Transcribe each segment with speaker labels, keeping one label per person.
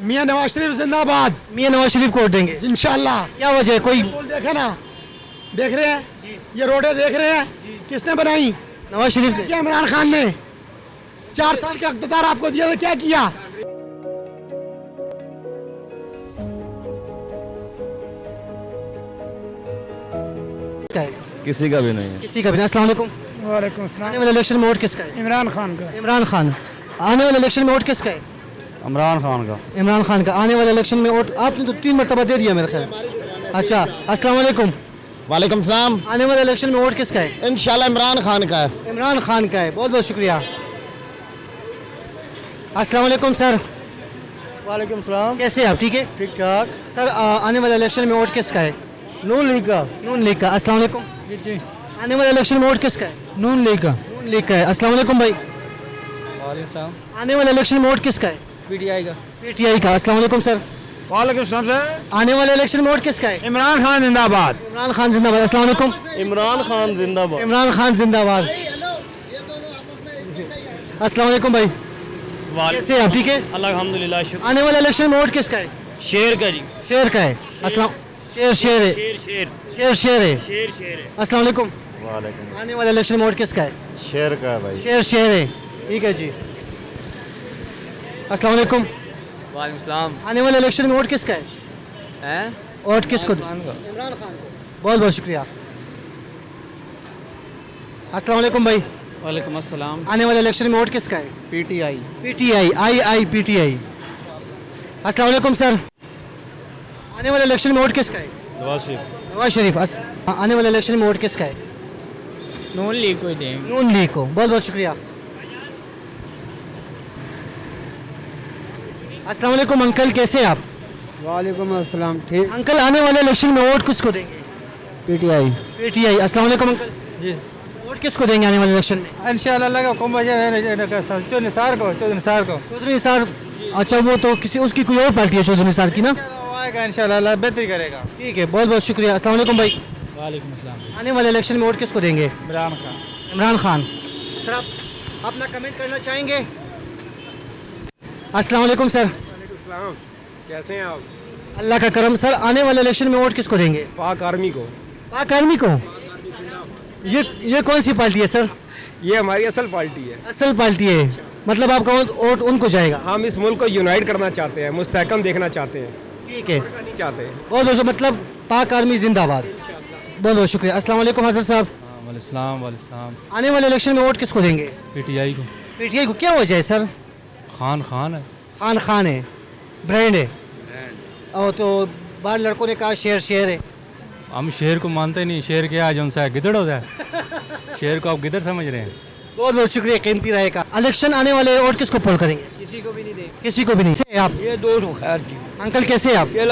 Speaker 1: मियां नवाज शरीफ जिंदाबाद।
Speaker 2: मियां नवाज शरीफ को वोट देंगे
Speaker 1: इंशाल्लाह।
Speaker 2: क्या वजह है कोई?
Speaker 1: पुल देखे ना, देख रहे हैं, ये रोडें देख रहे हैं, किसने बनाई?
Speaker 2: नवाज शरीफ ने।
Speaker 1: क्या इमरान खान ने 4 साल का इख्तियार आपको दिया तो क्या किया?
Speaker 2: क्या है?
Speaker 3: किसी का भी नहीं है।
Speaker 2: किसी का भी नहीं। अस्सलाम वालेकुम।
Speaker 1: वालेकुम
Speaker 2: आने वाले इलेक्शन में वोट किसका है?
Speaker 1: इमरान खान का।
Speaker 2: इमरान खान। आने वाले इलेक्शन में वोट किसका है?
Speaker 3: इमरान खान का।
Speaker 2: इमरान खान का। आने वाले इलेक्शन में वोट आपने तो 3 मरतबा दे दिया मेरे ख्याल। अच्छा, अस्सलाम वालेकुम।
Speaker 3: वालेकुम सलाम।
Speaker 2: आने वाले इलेक्शन में वोट किसका है?
Speaker 3: इंशाल्लाह इमरान खान का है।
Speaker 2: इमरान खान का है। बहुत बहुत शुक्रिया। अस्सलाम वालेकुम सर।
Speaker 4: वालेकुम सलाम।
Speaker 2: कैसे हैं आप? ठीक है।
Speaker 4: ठीक ठाक।
Speaker 2: सर आने वाले इलेक्शन में वोट किसका है?
Speaker 4: नून लीग का।
Speaker 2: नून लीग का। अस्सलाम वालेकुम।
Speaker 4: जी जी।
Speaker 2: आने वाले इलेक्शन में वोट किसका है?
Speaker 4: नून लीग का।
Speaker 2: नून लीग का है। अस्सलाम वालेकुम भाई।
Speaker 4: वालेकुम सलाम।
Speaker 2: आने वाले इलेक्शन में वोट किसका है?
Speaker 4: पीटीआई का।
Speaker 2: पीटीआई का। अस्सलाम वालेकुम सर।
Speaker 1: वालेकुम सलाम सर।
Speaker 2: आने वाले इलेक्शन में वोट किसका है?
Speaker 1: इमरान खान जिंदाबाद।
Speaker 2: इमरान खान जिंदाबाद। अस्सलाम वालेकुम।
Speaker 3: इमरान खान जिंदाबाद।
Speaker 2: इमरान खान जिंदाबाद। अस्सलाम वालेकुम भाई। कैसे हैं आप? ठीक है।
Speaker 3: अल्हम्दुलिल्लाह शुक्र।
Speaker 2: आने वाले इलेक्शन में वोट किसका है?
Speaker 3: शेर का जी।
Speaker 2: शेर का है। अस्सलाम शेर शेर है।
Speaker 3: शेर शेर
Speaker 2: शेर शेर है।
Speaker 3: शेर शेर है।
Speaker 2: अस्सलाम वालेकुम।
Speaker 3: वालेकुम।
Speaker 2: आने वाले इलेक्शन में वोट किसका है?
Speaker 3: शेर का है भाई।
Speaker 2: शेर शेर है। ठीक है जी। अस्सलाम वालेकुम।
Speaker 4: वालेकुम सलाम।
Speaker 2: आने वाले इलेक्शन में वोट किसका है?
Speaker 4: हैं?
Speaker 2: वोट किसको?
Speaker 4: इमरान खान का।
Speaker 2: इमरान खान को। बहुत बहुत शुक्रिया। अस्सलाम वालेकुम भाई।
Speaker 4: वालेकुम अस्सलाम।
Speaker 2: आने वाले इलेक्शन में वोट किसका है?
Speaker 4: पीटीआई।
Speaker 2: पीटीआई। आई पीटीआई। अस्सलाम वालेकुम सर। आने वाले इलेक्शन में वोट किसका है? नवाज शरीफ। आने वाले इलेक्शन में वोट किसका है?
Speaker 4: नून लीग को ही देंगे।
Speaker 2: नून लीग को। बहुत बहुत शुक्रिया। अस्सलाम वालेकुम अंकल, कैसे हैं आप?
Speaker 4: वालेकुम अस्सलाम। ठीक।
Speaker 2: अंकल आने वाले इलेक्शन में वोट किसको देंगे?
Speaker 4: पीटीआई।
Speaker 2: पीटीआई। अस्सलाम वालेकुम अंकल।
Speaker 4: जी।
Speaker 2: वोट किसको देंगे आने वाले इलेक्शन में?
Speaker 4: इंशाल्लाह लगा कौन चौधरी निसार को।
Speaker 2: चौधरी निसार। अच्छा, वो तो किसी उसकी कोई और पार्टी है चौधरी निसार की ना?
Speaker 4: आएगा इंशाल्लाह बेहतरी करेगा।
Speaker 2: ठीक है, बहुत बहुत शुक्रिया। अस्सलाम वालेकुम भाई।
Speaker 4: वालेकुम अस्सलाम।
Speaker 2: आने वाले इलेक्शन में वोट किसको देंगे?
Speaker 4: इमरान खान।
Speaker 2: इमरान खान। सर आप अपना कमेंट करना चाहेंगे? अस्सलाम वालेकुम सर।
Speaker 1: कैसे हैं आप?
Speaker 2: अल्लाह का करम। सर आने वाले इलेक्शन में वोट किसको देंगे?
Speaker 1: पाक आर्मी को।
Speaker 2: पाक आर्मी को। ये कौन सी पार्टी है सर?
Speaker 1: ये हमारी असल पार्टी है।
Speaker 2: असल पार्टी है। मतलब आपका वोट उनको जाएगा?
Speaker 1: हम इस मुल्क को यूनाइट करना चाहते हैं, मुस्तहकम देखना चाहते हैं,
Speaker 2: ठीक है।
Speaker 1: नहीं चाहते हैं।
Speaker 2: बहुत बहुत मतलब पाक आर्मी जिंदाबाद। बहुत बहुत शुक्रिया। अस्सलाम वालेकुम हज़रत साहब।
Speaker 3: वालेकुम।
Speaker 2: आने वाले इलेक्शन में वोट किसको देंगे?
Speaker 3: पीटीआई को।
Speaker 2: पीटीआई को। क्या वजह है सर?
Speaker 3: खान है।
Speaker 2: खान है। ब्रांड है। और तो बाहर लड़कों ने कहा शेर शेर है।
Speaker 3: हम शेर को मानते नहीं। शेर क्या है? जो उनसे गिदड़ होता है। शेर को आप गिदड़ समझ रहे हैं।
Speaker 2: बहुत बहुत शुक्रिया कीमती राय का। इलेक्शन आने वाले वोट किसको पोल करेंगे?
Speaker 4: किसी को भी नहीं देंगे।
Speaker 2: किसी को भी नहीं। से आप
Speaker 4: ये दो खैर जी।
Speaker 2: अंकल कैसे हैं आप?
Speaker 4: ये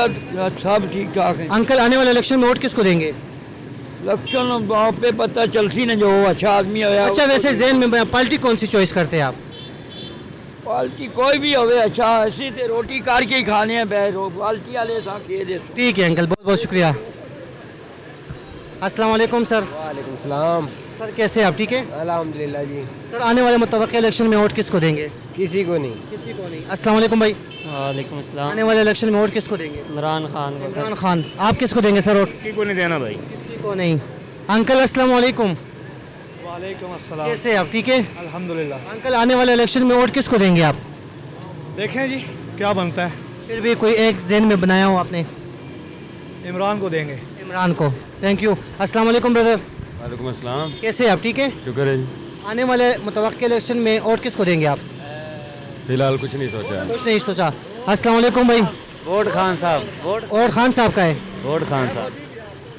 Speaker 4: सब ठीक ठाक है।
Speaker 2: अंकल आने वाले इलेक्शन में वोट किसको देंगे?
Speaker 4: इलेक्शन पे पता चलती ना जो अच्छा आदमी होया।
Speaker 2: अच्छा, वैसे जहन में पार्टी कौन सी चॉइस करते हैं आप?
Speaker 4: पार्टी कोई भी होवे अच्छा ऐसी ते रोटी कार के ही खाने हैं बैठ पार्टी वाले सा के दे।
Speaker 2: ठीक है अंकल, बहुत बहुत शुक्रिया। अस्सलाम वालेकुम सर।
Speaker 1: वालेकुम सलाम।
Speaker 2: सर कैसे हैं आप? ठीक है।
Speaker 1: अल्हम्दुलिल्लाह जी।
Speaker 2: सर आने वाले मुतवक्किल इलेक्शन में वोट किसको देंगे?
Speaker 1: किसी को नहीं।
Speaker 2: किसी को नहीं। अस्सलाम वालेकुम भाई।
Speaker 4: वालेकुम अस्सलाम।
Speaker 2: आने वाले इलेक्शन में वोट किसको देंगे?
Speaker 4: इमरान खान को।
Speaker 2: इमरान खान। आप किसको देंगे सर वोट?
Speaker 3: किसी को नहीं देना भाई।
Speaker 2: किसी को नहीं। अंकल अस्सलाम वालेकुम।
Speaker 4: वालेकुम अस्सलाम।
Speaker 2: कैसे हैं आप? ठीक है।
Speaker 4: अल्हम्दुलिल्लाह।
Speaker 2: अंकल आने वाले इलेक्शन में वोट किसको देंगे आप?
Speaker 4: देखें जी क्या बनता है।
Speaker 2: फिर भी कोई एक जहन में बनाया हो आपने?
Speaker 4: इमरान को देंगे।
Speaker 2: इमरान को। Thank you. अस्सलाम वालेकुम ब्रदर।
Speaker 3: वालेकुम अस्सलाम।
Speaker 2: कैसे हैं आप? ठीक है।
Speaker 3: शुक्र है जी।
Speaker 2: आने वाले मुतवक्किल इलेक्शन में वोट किसको देंगे आप?
Speaker 3: फिलहाल कुछ नहीं सोचा।
Speaker 2: कुछ नहीं सोचा। अस्सलाम वालेकुम भाई।
Speaker 3: वोट खान साहब।
Speaker 2: और खान साहब का है।
Speaker 3: वोट खान साहब।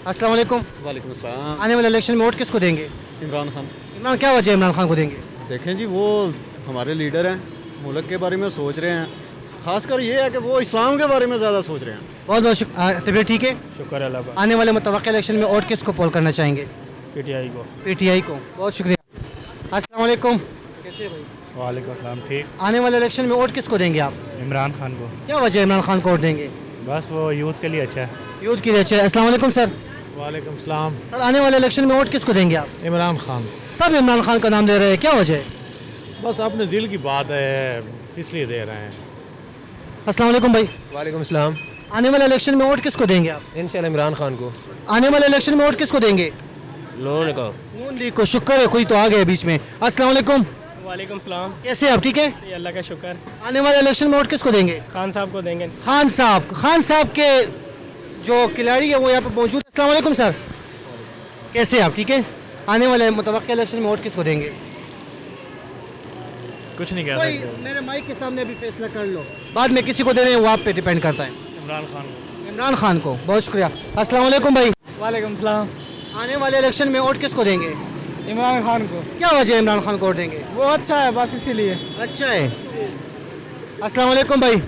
Speaker 2: अस्सलाम वालेकुम।
Speaker 3: वालेकुम अस्सलाम।
Speaker 2: आने वाले इलेक्शन में वोट किसको देंगे?
Speaker 3: इमरान खान।
Speaker 2: इमरान। क्या वजह है इमरान खान को देंगे?
Speaker 5: देखें जी, वो हमारे लीडर हैं, मुल्क के बारे में सोच रहे हैं। खासकर ये है कि वो इस्लाम के बारे में ज़्यादा सोच रहे हैं।
Speaker 2: बहुत बहुत तबीयत ठीक है?
Speaker 4: शुक्र अल्लाह का।
Speaker 2: आने वाले मुतवक्किल इलेक्शन में वोट किसको पोल करना चाहेंगे?
Speaker 4: पीटीआई को।
Speaker 2: पीटीआई को। बहुत शुक्रिया। अस्सलाम वालेकुम। कैसे भाई?
Speaker 4: वालेकुम अस्सलाम। ठीक।
Speaker 2: आने वाले इलेक्शन में वोट किसको देंगे आप?
Speaker 4: इमरान खान को।
Speaker 2: क्या वजह है इमरान खान को वोट देंगे?
Speaker 4: बस वो यूथ के लिए अच्छा है।
Speaker 2: यूथ के लिए अच्छा है। अस्सलाम वालेकुम सर।
Speaker 4: वालेकुम सलाम।
Speaker 2: सर आने वाले इलेक्शन में वोट किसको देंगे आप?
Speaker 4: इमरान खान।
Speaker 2: सब इमरान खान का नाम दे रहे हैं, क्या वजह है?
Speaker 4: बस अपने दिल की बात है इसलिए दे रहे हैं।
Speaker 2: अस्सलाम वालेकुम भाई।
Speaker 6: वालेकुम सलाम।
Speaker 2: आने वाले इलेक्शन में वोट किसको देंगे आप?
Speaker 6: इंशाल्लाह इमरान खान को।
Speaker 2: आने वाले इलेक्शन में वोट किसको देंगे?
Speaker 6: लोन को।
Speaker 2: नून लीग को। शुक्र है कोई तो आ गया बीच में। अस्सलाम वालेकुम।
Speaker 7: वालेकुम सलाम।
Speaker 2: कैसे हैं आप? ठीक है।
Speaker 7: ये अल्लाह का शुक्र।
Speaker 2: आने वाले इलेक्शन में वोट किसको देंगे?
Speaker 7: खान साहब को देंगे।
Speaker 2: खान साहब के जो खिलाड़ी है वो यहाँ पे मौजूद। अस्सलाम वालेकुम सर, कैसे हैं आप? ठीक है। आने वाले मुतवक्किल इलेक्शन में वोट किसको देंगे?
Speaker 7: कुछ नहीं कह
Speaker 2: कोई मेरे माइक के सामने अभी फैसला कर लो, बाद में किसी को देने हैं वो आप पे डिपेंड करता है।
Speaker 7: इमरान खान को।
Speaker 2: इमरान खान को। बहुत शुक्रिया। अस्सलाम वालेकुम भाई।
Speaker 7: वालेकुम सलाम।
Speaker 2: आने वाले इलेक्शन में वोट किसको देंगे?
Speaker 7: इमरान खान को।
Speaker 2: क्या वजह है इमरान खान को वोट देंगे?
Speaker 7: वो अच्छा है बस इसीलिए।
Speaker 2: अच्छा है। अस्सलाम वालेकुम भाई,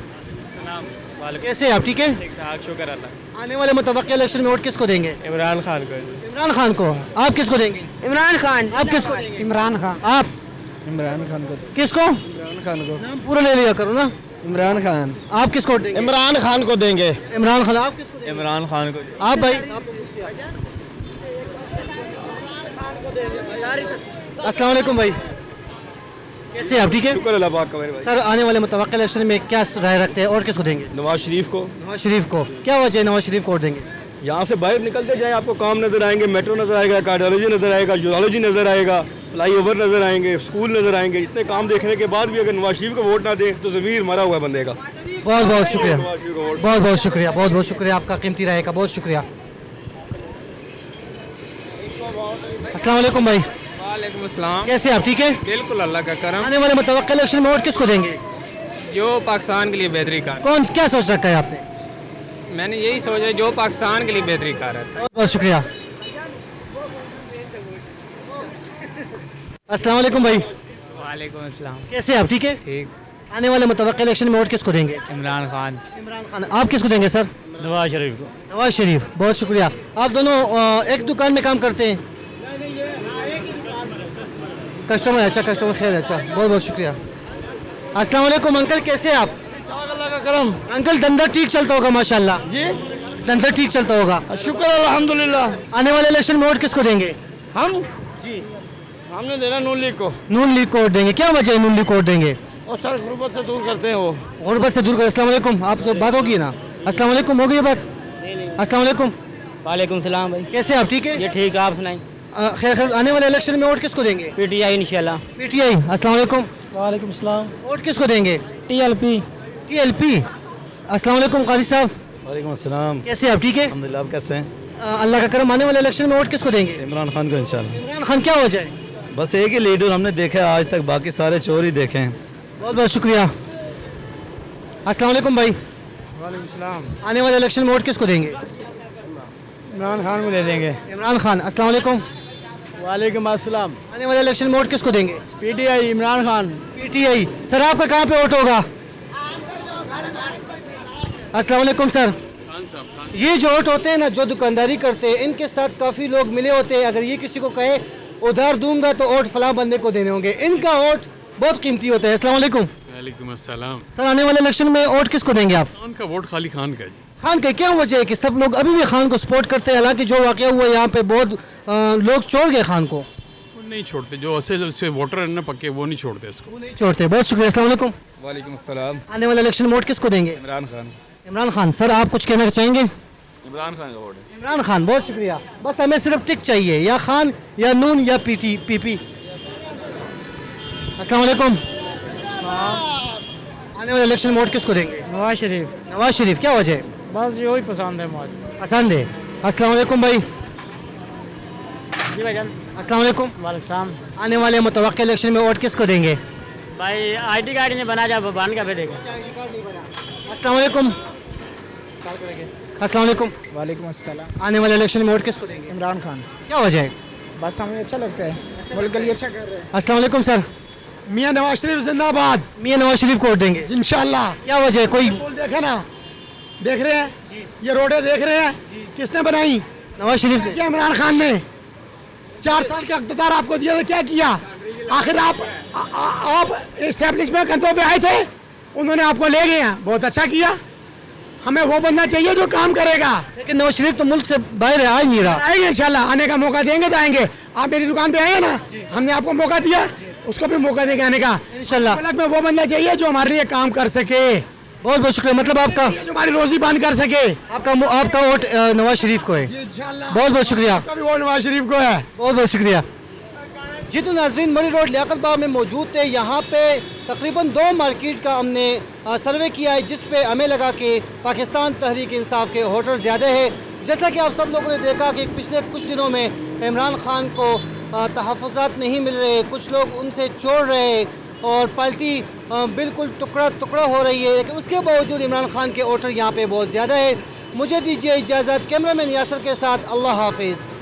Speaker 2: कैसे हैं आप? ठीक है।
Speaker 7: ठीक ठाक शुक्र अल्लाह।
Speaker 2: आने वाले मुतवक्किल इलेक्शन में वोट किसको देंगे?
Speaker 7: इमरान खान को।
Speaker 2: इमरान खान को। आप किसको देंगे?
Speaker 8: इमरान खान।
Speaker 2: आप किसको देंगे?
Speaker 8: इमरान खान।
Speaker 2: आप
Speaker 6: इमरान खान को।
Speaker 2: किसको?
Speaker 6: इमरान खान को।
Speaker 2: नाम पूरा ले लिया करो ना।
Speaker 6: इमरान खान।
Speaker 2: आप किसको देंगे?
Speaker 5: इमरान खान को देंगे।
Speaker 2: इमरान खान। आप किसको देंगे?
Speaker 7: इमरान खान को।
Speaker 2: आप भाई। अस्सलाम वालेकुम भाई, कैसे हैं आप? ठीक है।
Speaker 5: शुक्र अल्लाह पाक का मेरे भाई।
Speaker 2: सर आने वाले मुतवक्किल इलेक्शन में क्या राय रखते हैं और किसको देंगे?
Speaker 5: नवाज शरीफ को।
Speaker 2: नवाज शरीफ को। क्या वजह है नवाज शरीफ को वोट देंगे?
Speaker 5: यहाँ से बाहर निकलते जाए आपको काम नजर आएंगे, मेट्रो नजर आएगा, कार्डियोलॉजी नजर आएगा, जूलॉजी नजर आएगा, फ्लाईओवर नजर आएंगे, स्कूल नजर आएंगे। इतने काम देखने के बाद भी अगर नवाज शरीफ को वोट ना दे तो ज़मीर मरा हुआ है बंदे का।
Speaker 2: बहुत बहुत शुक्रिया, बहुत बहुत शुक्रिया, बहुत बहुत शुक्रिया आपका कीमती राय का, बहुत शुक्रिया। अस्सलाम वालेकुम भाई।
Speaker 6: वालेकुम सलाम।
Speaker 2: कैसे हैं आप? ठीक है।
Speaker 6: बिल्कुल अल्लाह का करम।
Speaker 2: आने वाले मुतवक्किल इलेक्शन में वोट किसको देंगे?
Speaker 6: जो पाकिस्तान के लिए बेहतरी कर।
Speaker 2: कौन क्या सोच रखा है आपने?
Speaker 6: मैंने यही सोचा जो पाकिस्तान के लिए बेहतरी कर रहा था।
Speaker 2: बहुत बहुत शुक्रिया। अस्सलाम वालेकुम भाई।
Speaker 6: वालेकुम सलाम।
Speaker 2: कैसे हैं आप? ठीक है।
Speaker 6: ठीक।
Speaker 2: आने वाले मुतवक्किल इलेक्शन में वोट किसको देंगे?
Speaker 6: इमरान खान।
Speaker 2: इमरान खान। आप किसको देंगे सर?
Speaker 7: नवाज शरीफ को।
Speaker 2: नवाज शरीफ। बहुत शुक्रिया। आप दोनों एक दुकान में काम करते हैं? कस्टमर। अच्छा कस्टमर, खैर। अच्छा, बहुत बहुत शुक्रिया। अस्सलाम वालेकुम अंकल, कैसे हैं आप?
Speaker 1: अल्लाह का करम।
Speaker 2: अंकल धंधा ठीक चलता होगा माशाल्लाह?
Speaker 1: जी
Speaker 2: धंधा ठीक चलता होगा।
Speaker 1: शुक्र अल्हम्दुलिल्लाह।
Speaker 2: आने वाले इलेक्शन में वोट किसको देंगे?
Speaker 1: हम जी हमने देना नून लीग को।
Speaker 2: नून लीग को वोट देंगे। क्या वजह है नून लीग को वोट देंगे?
Speaker 1: और सर गुर्बत से दूर करते हैं वो।
Speaker 2: गुर्बत से दूर कर। अस्सलाम वालेकुम, आपसे बात होगी ना? अस्सलाम वालेकुम, हो गई बात? अस्सलाम वालेकुम।
Speaker 4: वालेकुम सलाम भाई।
Speaker 2: कैसे आप? ठीक है।
Speaker 4: ये ठीक है, आप सुनाई।
Speaker 2: खैर खैर, आने वाले इलेक्शन में वोट किसको देंगे?
Speaker 4: पीटीआई इंशाल्लाह।
Speaker 2: पीटीआई। अस्सलाम वालेकुम।
Speaker 7: वालेकुम सलाम।
Speaker 2: वोट किसको देंगे?
Speaker 7: टीएलपी।
Speaker 2: टीएलपी। अस्सलाम वालेकुम काजी साहब,
Speaker 5: वालेकुम अस्सलाम।
Speaker 2: कैसे हैं आप? ठीक है।
Speaker 5: अल्हम्दुलिल्लाह, आप कैसे हैं?
Speaker 2: अल्लाह का करम। आने वाले इलेक्शन में वोट किसको देंगे?
Speaker 5: इमरान खान को इंशाल्लाह।
Speaker 2: इमरान खान। क्या वजह है?
Speaker 5: बस एक ही लीडर हमने देखा है आज तक, बाकी सारे चोर ही देखे हैं।
Speaker 2: बहुत बहुत शुक्रिया। अस्सलाम वालेकुम भाई।
Speaker 1: वालेकुम सलाम।
Speaker 2: आने वाले इलेक्शन में वोट किसको देंगे?
Speaker 1: इमरान खान को दे देंगे।
Speaker 2: इमरान खान। अस्सलाम वालेकुम।
Speaker 1: वालेकुम अस्सलाम।
Speaker 2: आने वाले इलेक्शन में वोट किसको देंगे?
Speaker 1: PTI Imran Khan.
Speaker 2: PTI. Sir आपका कहाँ पे वोट होगा? अस्सलाम वालेकुम सर। ये जो वोट होते हैं ना, जो दुकानदारी करते हैं, इनके साथ काफ़ी लोग मिले होते हैं। अगर ये किसी को कहे उधार दूंगा तो वोट फलां बंदे को देने होंगे, इनका वोट बहुत कीमती होता है। अस्सलाम वालेकुम।
Speaker 9: वालेकुम अस्सलाम।
Speaker 2: सर आने वाले इलेक्शन में वोट किसको देंगे आप?
Speaker 9: खान का वोट खाली खान का।
Speaker 2: खान का। क्या वजह है कि सब लोग अभी भी खान को सपोर्ट करते हैं, हालांकि जो वाकया हुआ यहाँ पे बहुत लोग छोड़ गए खान को?
Speaker 9: वो नहीं छोड़ते, जो ऐसे वोटर है ना पक्के, वो नहीं छोड़ते इसको।
Speaker 2: नहीं छोड़ते। बहुत शुक्रिया। अस्सलाम वालेकुम।
Speaker 5: वालेकुम अस्सलाम।
Speaker 2: आने वाले इलेक्शन में वोट किसको देंगे?
Speaker 5: इमरान खान।
Speaker 2: इमरान खान। सर आप कुछ कहना चाहेंगे?
Speaker 5: इमरान खान का वोट है।
Speaker 2: इमरान खान। बहुत शुक्रिया। बस हमें सिर्फ टिक चाहिए, या खान या नून या पीपी। अस्सलाम वालेकुम। आने वाले इलेक्शन में वोट किसको देंगे?
Speaker 7: नवाज शरीफ।
Speaker 2: नवाज शरीफ। क्या वजह है?
Speaker 7: बस जो ही पसंद है मुझे।
Speaker 2: पसंद है। अस्सलाम वालेकुम भाई।
Speaker 7: जी भाईजान।
Speaker 2: अस्सलाम वालेकुम।
Speaker 7: वालेकुम सलाम।
Speaker 2: आने वाले मुतवक्किल इलेक्शन में वोट किसको देंगे?
Speaker 7: भाई आईडी कार्ड नहीं बना, जा बन का देगा।
Speaker 2: अस्सलाम वालेकुम। अस्सलाम वालेकुम।
Speaker 1: वालेकुम अस्सलाम।
Speaker 2: आने वाले इलेक्शन में वोट किसको देंगे?
Speaker 1: इमरान खान।
Speaker 2: क्या वजह है?
Speaker 1: बस हमें अच्छा लगता है, मुल्क के लिए अच्छा कर रहे हैं।
Speaker 2: अस्सलाम वालेकुम सर।
Speaker 1: मियाँ नवाज शरीफ जिंदाबाद।
Speaker 2: मियां नवाज शरीफ को वोट देंगे
Speaker 1: इंशाल्लाह।
Speaker 2: क्या वजह है? कोई
Speaker 1: पुल देखे ना, देख रहे हैं ये रोडें देख रहे हैं, किसने बनाई?
Speaker 2: नवाज शरीफ ने।
Speaker 1: क्या इमरान खान ने 4 साल का इक़्तिदार आपको दिया तो क्या किया? आखिर आप एस्टेब्लिशमेंट कंधों पे आए थे, उन्होंने आपको ले गए हैं, बहुत अच्छा किया। हमें वो बनना चाहिए जो काम करेगा।
Speaker 2: लेकिन नवाज शरीफ तो मुल्क से बाहर है, आ ही नहीं रहा।
Speaker 1: आएंगे इंशाल्लाह, आने का मौका देंगे तो आएंगे। आप मेरी दुकान पे आएंगे ना, हमने आपको मौका दिया, उसको भी मौका देंगे आने का।
Speaker 2: इंशाल्लाह।
Speaker 1: मुल्क में वो बनना चाहिए जो हमारे लिए काम कर सके।
Speaker 2: बहुत बहुत शुक्रिया। मतलब आपका
Speaker 1: जो हमारी रोजी बंद कर सके।
Speaker 2: आपका वोट नवाज शरीफ को है। बहुत बहुत शुक्रिया।
Speaker 1: आपका भी वोट नवाज शरीफ को है।
Speaker 2: बहुत बहुत शुक्रिया जी। तो नाजरीन, मरी रोड लियाकत बाग में मौजूद थे। यहाँ पे तकरीबन 2 मार्केट का हमने सर्वे किया है, जिस पे हमें लगा कि पाकिस्तान तहरीक इंसाफ के वोटर ज़्यादा है। जैसा कि आप सब लोगों ने देखा कि पिछले कुछ दिनों में इमरान खान को तहफ़्फ़ुज़ात नहीं मिल रहे, कुछ लोग उनसे छोड़ रहे और पार्टी बिल्कुल टुकड़ा टुकड़ा हो रही है, लेकिन उसके बावजूद इमरान खान के वोटर यहाँ पे बहुत ज़्यादा है। मुझे दीजिए इजाज़त। कैमरामैन यासर के साथ अल्लाह हाफिज़।